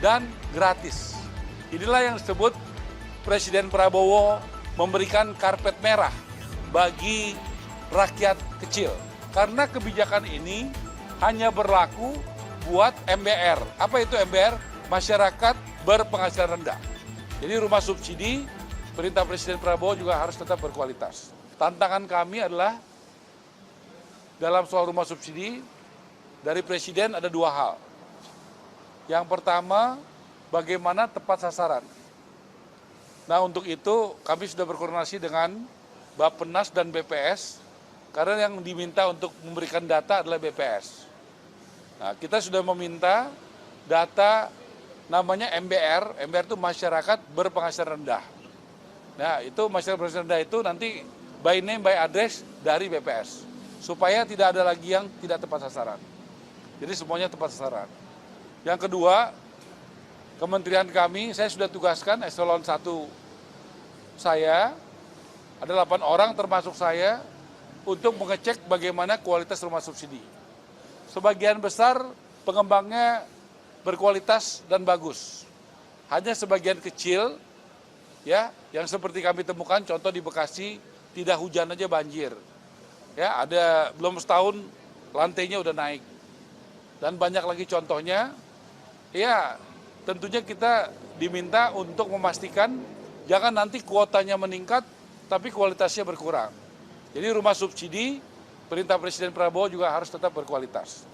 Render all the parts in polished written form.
dan gratis. Inilah yang disebut Presiden Prabowo memberikan karpet merah bagi rakyat kecil. Karena kebijakan ini hanya berlaku buat MBR. Apa itu MBR? Masyarakat berpenghasilan rendah. Jadi rumah subsidi, perintah Presiden Prabowo juga harus tetap berkualitas. Tantangan kami adalah dalam soal rumah subsidi, dari Presiden ada dua hal. Yang pertama, bagaimana tepat sasaran. Nah, untuk itu kami sudah berkoordinasi dengan Bappenas dan BPS, karena yang diminta untuk memberikan data adalah BPS. Nah, kita sudah meminta data namanya MBR. MBR itu masyarakat berpenghasilan rendah. Nah, itu masyarakat berpenghasilan rendah itu nanti by name, by address dari BPS. Supaya tidak ada lagi yang tidak tepat sasaran. Jadi semuanya tepat sasaran. Yang kedua, kementerian kami, saya sudah tugaskan eselon 1 saya, ada 8 orang termasuk saya, untuk mengecek bagaimana kualitas rumah subsidi. Sebagian besar pengembangnya berkualitas dan bagus. Hanya sebagian kecil, ya, yang seperti kami temukan, contoh di Bekasi, tidak hujan aja banjir. Ya, ada belum setahun lantainya udah naik. Dan banyak lagi contohnya. Ya, tentunya kita diminta untuk memastikan jangan nanti kuotanya meningkat tapi kualitasnya berkurang. Jadi rumah subsidi, perintah Presiden Prabowo juga harus tetap berkualitas.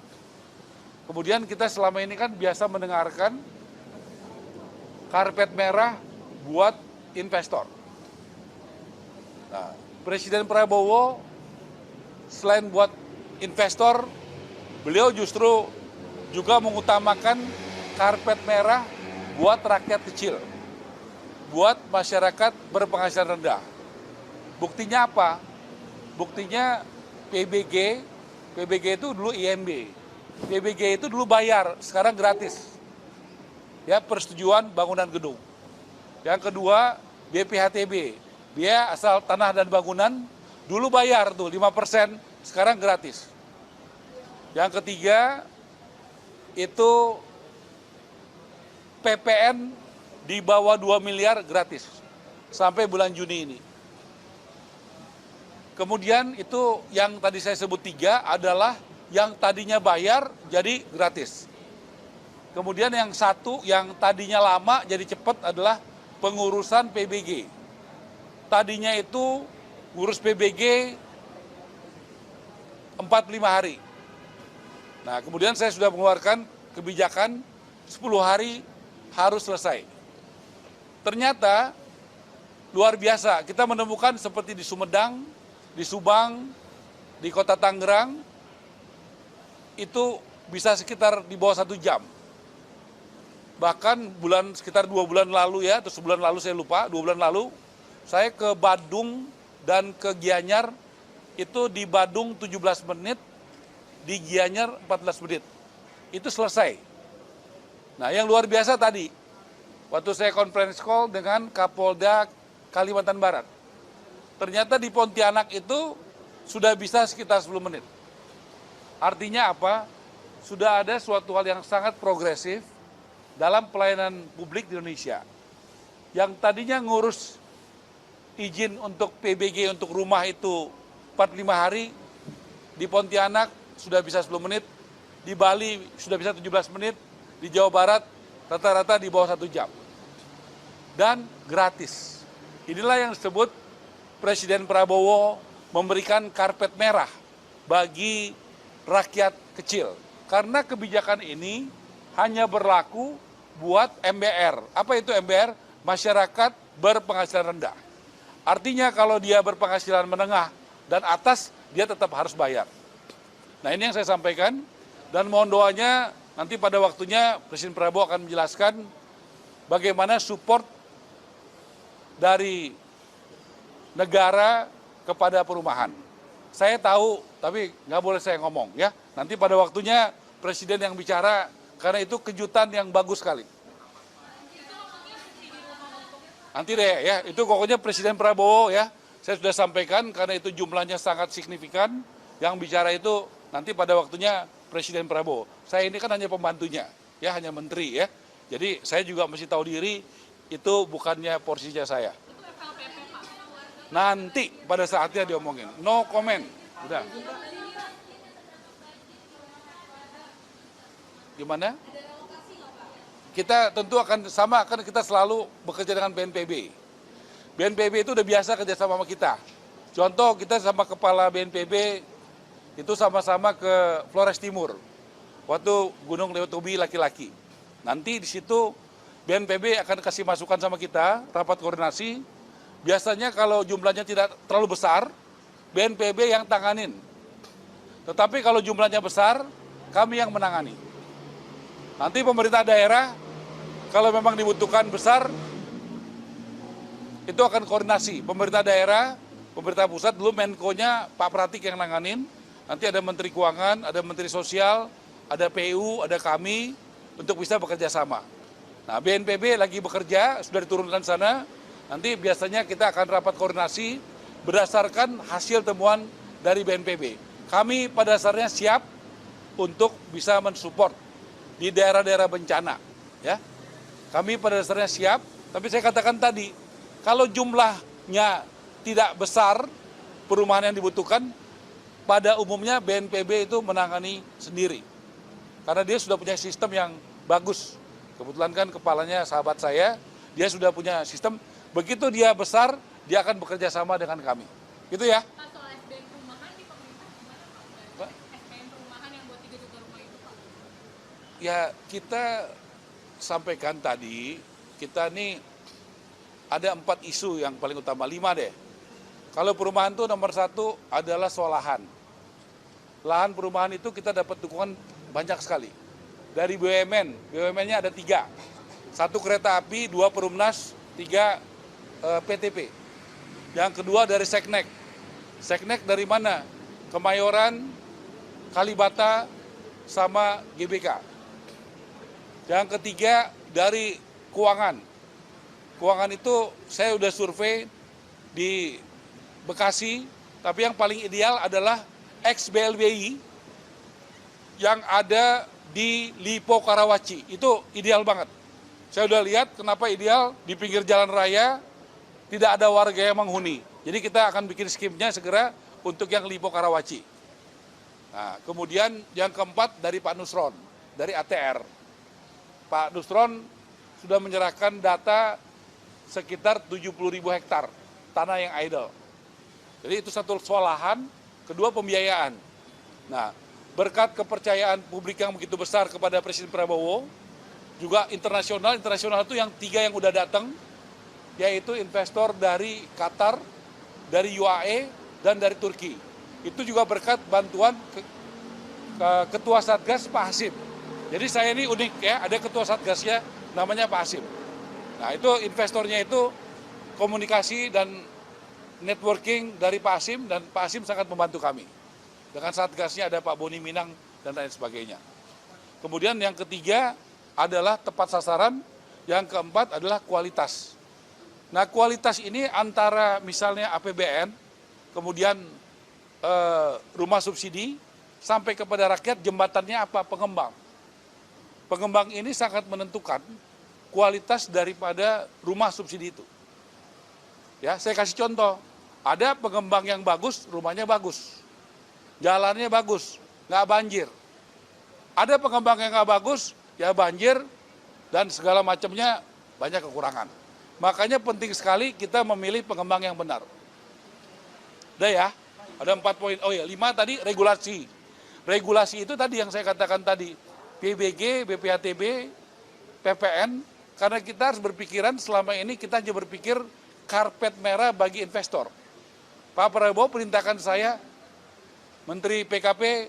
Kemudian kita selama ini kan biasa mendengarkan karpet merah buat investor. Nah, Presiden Prabowo selain buat investor, beliau justru juga mengutamakan karpet merah buat rakyat kecil, buat masyarakat berpenghasilan rendah. Buktinya apa? Buktinya PBG itu dulu IMB. PBG itu dulu bayar, sekarang gratis. Ya, persetujuan bangunan gedung. Yang kedua, BPHTB, biaya asal tanah dan bangunan, dulu bayar tuh 5%, sekarang gratis. Yang ketiga, itu PPN di bawah 2 miliar gratis sampai bulan Juni ini. Kemudian itu yang tadi saya sebut 3 adalah yang tadinya bayar jadi gratis. Kemudian yang 1 yang tadinya lama jadi cepat adalah pengurusan PBG. Tadinya itu ngurus PBG 45 hari. Nah, kemudian saya sudah mengeluarkan kebijakan 10 hari harus selesai. Ternyata luar biasa, kita menemukan seperti di Sumedang, di Subang, di Kota Tangerang, itu bisa sekitar di bawah 1 jam. Bahkan sekitar 2 bulan lalu ya, atau sebulan lalu saya lupa, 2 bulan lalu, saya ke Badung dan ke Gianyar, itu di Badung 17 menit, di Gianyar 14 menit. Itu selesai. Nah, yang luar biasa tadi, waktu saya conference call dengan Kapolda Kalimantan Barat, ternyata di Pontianak itu sudah bisa sekitar 10 menit. Artinya apa? Sudah ada suatu hal yang sangat progresif dalam pelayanan publik di Indonesia. Yang tadinya ngurus izin untuk PBG untuk rumah itu 45 hari, di Pontianak sudah bisa 10 menit, di Bali sudah bisa 17 menit, di Jawa Barat rata-rata di bawah 1 jam. Dan gratis. Inilah yang disebut Presiden Prabowo memberikan karpet merah bagi rakyat kecil. Karena kebijakan ini hanya berlaku buat MBR. Apa itu MBR? Masyarakat berpenghasilan rendah. Artinya kalau dia berpenghasilan menengah dan atas, dia tetap harus bayar. Nah, ini yang saya sampaikan, dan mohon doanya nanti pada waktunya Presiden Prabowo akan menjelaskan bagaimana support dari negara kepada perumahan. Saya tahu, tapi nggak boleh saya ngomong ya. Nanti pada waktunya Presiden yang bicara, karena itu kejutan yang bagus sekali. Nanti deh ya, itu pokoknya Presiden Prabowo ya. Saya sudah sampaikan karena itu jumlahnya sangat signifikan. Yang bicara itu nanti pada waktunya Presiden Prabowo. Saya ini kan hanya pembantunya, ya hanya menteri ya. Jadi saya juga mesti tahu diri, itu bukannya porsinya saya. Nanti pada saatnya diomongin. No comment. Udah. Gimana? Kita tentu akan sama, kan kita selalu bekerja dengan BNPB. BNPB itu udah biasa kerja sama kita. Contoh, kita sama kepala BNPB itu sama-sama ke Flores Timur. Waktu Gunung Lewotobi laki-laki. Nanti di situ BNPB akan kasih masukan sama kita, rapat koordinasi. Biasanya kalau jumlahnya tidak terlalu besar, BNPB yang tanganin. Tetapi kalau jumlahnya besar, kami yang menangani. Nanti pemerintah daerah, kalau memang dibutuhkan besar, itu akan koordinasi. Pemerintah daerah, pemerintah pusat, dulu Menko-nya Pak Pratik yang nanganin. Nanti ada Menteri Keuangan, ada Menteri Sosial, ada PU, ada kami, untuk bisa bekerja sama. Nah, BNPB lagi bekerja, sudah diturunkan sana. Nanti biasanya kita akan rapat koordinasi berdasarkan hasil temuan dari BNPB. Kami pada dasarnya siap untuk bisa mensupport di daerah-daerah bencana. Ya, kami pada dasarnya siap, tapi saya katakan tadi, kalau jumlahnya tidak besar, perumahan yang dibutuhkan, pada umumnya BNPB itu menangani sendiri. Karena dia sudah punya sistem yang bagus. Kebetulan kan kepalanya sahabat saya, dia sudah punya sistem. Begitu dia besar, dia akan bekerja sama dengan kami. Gitu ya. Pak, soal SBM perumahan di pemerintah gimana Pak? SBM perumahan yang buat 3 juta rumah itu Pak? Ya, kita sampaikan tadi, kita nih ada 4 isu yang paling utama, 5 deh. Kalau perumahan itu nomor 1 adalah soal lahan. Lahan perumahan itu kita dapat dukungan banyak sekali. Dari BUMN, BUMN-nya ada 3. 1 kereta api, 2 Perumnas, 3 PTP. Yang kedua dari Seknek. Seknek dari mana? Kemayoran, Kalibata, sama GBK. Yang ketiga dari keuangan. Keuangan itu saya udah survei di Bekasi, tapi yang paling ideal adalah ex-BLBI yang ada di Lipo Karawaci. Itu ideal banget. Saya udah lihat kenapa ideal, di pinggir jalan raya tidak ada warga yang menghuni. Jadi kita akan bikin skimnya segera untuk yang Lipo Karawaci. Nah, kemudian yang keempat dari Pak Nusron, dari ATR. Pak Nusron sudah menyerahkan data sekitar 70.000 hektar tanah yang idle. Jadi itu satu soal lahan, kedua pembiayaan. Nah, berkat kepercayaan publik yang begitu besar kepada Presiden Prabowo, juga internasional itu yang 3 yang udah datang, yaitu investor dari Qatar, dari UAE, dan dari Turki. Itu juga berkat bantuan Ketua Satgas Pak Hasim. Jadi saya ini unik ya, ada Ketua Satgasnya namanya Pak Hasim. Nah itu investornya itu komunikasi dan networking dari Pak Hasim, dan Pak Hasim sangat membantu kami. Dengan Satgasnya ada Pak Boni Minang dan lain sebagainya. Kemudian yang ketiga adalah tepat sasaran, yang keempat adalah kualitas. Nah kualitas ini antara misalnya APBN, kemudian rumah subsidi, sampai kepada rakyat jembatannya apa? Pengembang. Pengembang ini sangat menentukan kualitas daripada rumah subsidi itu. Ya, saya kasih contoh, ada pengembang yang bagus, rumahnya bagus, jalannya bagus, nggak banjir. Ada pengembang yang nggak bagus, ya banjir dan segala macamnya banyak kekurangan. Makanya penting sekali kita memilih pengembang yang benar. Udah ya, ada 4 poin. Oh ya, 5 tadi regulasi. Regulasi itu tadi yang saya katakan tadi, PBG, BPHTB, PPN, karena kita harus berpikiran selama ini kita hanya berpikir karpet merah bagi investor. Pak Prabowo perintahkan saya, Menteri PKP,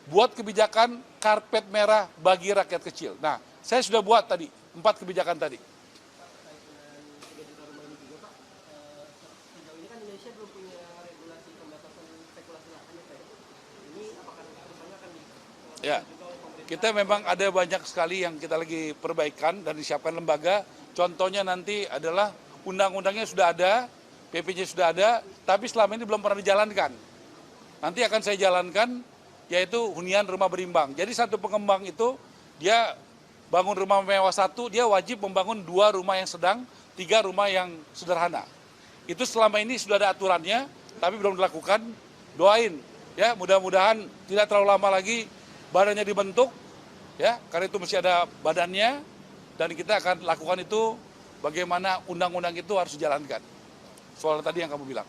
buat kebijakan karpet merah bagi rakyat kecil. Nah, saya sudah buat tadi, 4 kebijakan tadi. Ya, kita memang ada banyak sekali yang kita lagi perbaikan dan disiapkan lembaga. Contohnya nanti adalah undang-undangnya sudah ada, PP-nya sudah ada, tapi selama ini belum pernah dijalankan. Nanti akan saya jalankan, yaitu hunian rumah berimbang. Jadi satu pengembang itu dia bangun rumah mewah 1, dia wajib membangun 2 rumah yang sedang, 3 rumah yang sederhana. Itu selama ini sudah ada aturannya, tapi belum dilakukan. Doain, ya mudah-mudahan tidak terlalu lama lagi badannya dibentuk, ya karena itu mesti ada badannya, dan kita akan lakukan itu bagaimana undang-undang itu harus dijalankan. Soal tadi yang kamu bilang.